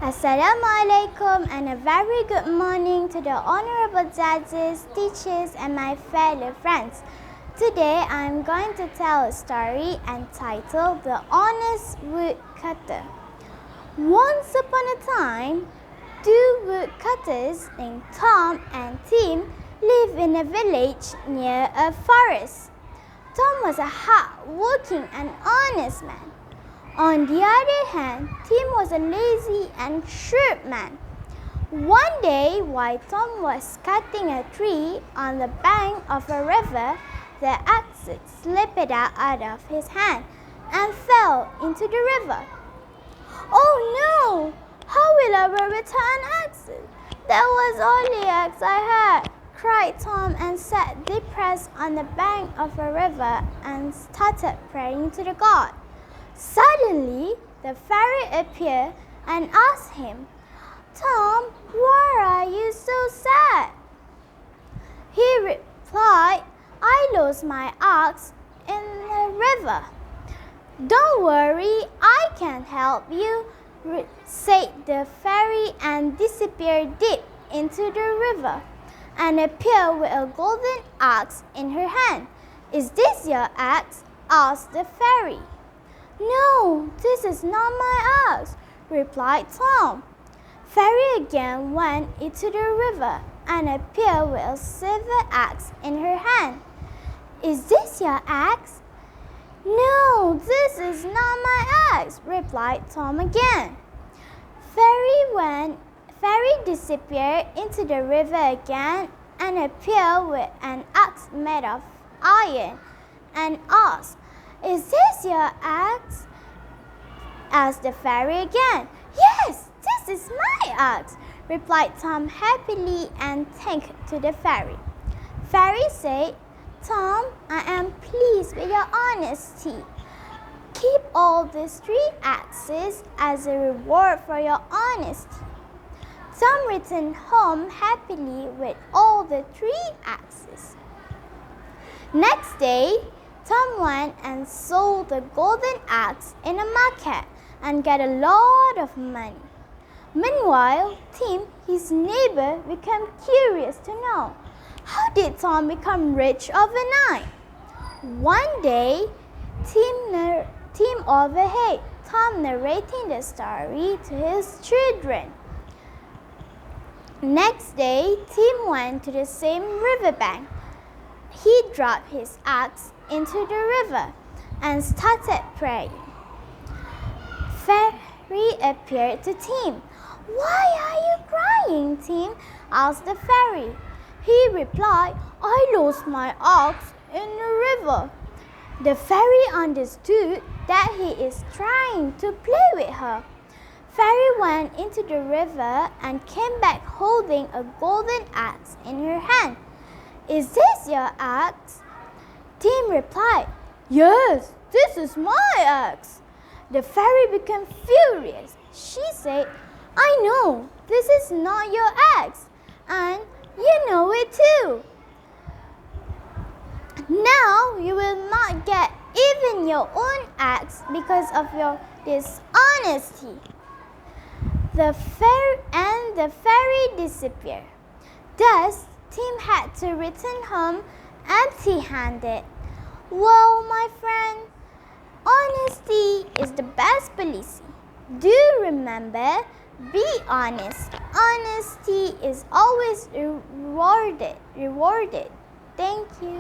Assalamu alaikum and a very good morning to the honorable judges, teachers and my fellow friends. Today I am going to tell a story entitled The Honest Woodcutter. Once upon a time, two woodcutters named Tom and Tim lived in a village near a forest. Tom was a hard-working and honest man. On the other hand, Tim was a lazy and shrewd man. One day, while Tom was cutting a tree on the bank of a river, the axe slipped out of his hand and fell into the river. "Oh no! How will I ever return axes? That was all the axe I had," cried Tom and sat depressed on the bank of a river and started praying to the god. Suddenly, the fairy appeared and asked him, "Tom, why are you so sad?" He replied, "I lost my axe in the river." "Don't worry, I can help you," said the fairy and disappeared deep into the river and appeared with a golden axe in her hand. "Is this your axe?" asked the fairy. "No, this is not my axe," replied Tom. Fairy again went into the river and appeared with a silver axe in her hand. "Is this your axe?" "No, this is not my axe," replied Tom again. Fairy disappeared into the river again and appeared with an axe made of iron and asked, "Is this your axe?" asked the fairy again. "Yes, this is my axe," replied Tom happily and thanked to the fairy. Fairy said, "Tom, I am pleased with your honesty. Keep all these 3 axes as a reward for your honesty." Tom returned home happily with all the 3 axes. Next day, Tom went and sold the golden axe in a market and got a lot of money. Meanwhile, Tim, his neighbor, became curious to know, how did Tom become rich overnight? One day, Tim overheard Tom narrating the story to his children. Next day, Tim went to the same riverbank. He dropped his axe into the river and started praying. Fairy appeared to Tim. "Why are you crying, Tim?" asked the fairy. He replied, "I lost my axe in the river." The fairy understood that he is trying to play with her. Fairy went into the river and came back holding a golden axe in her hand. "Is this your axe?" Tim replied, "Yes, this is my axe." The fairy became furious. She said, "I know this is not your axe, and you know it too. Now you will not get even your own axe because of your dishonesty." The fairy disappeared. Thus, Tim had to return home empty-handed. Well, my friend, honesty is the best policy. Do remember, be honest. Honesty is always rewarded. Thank you.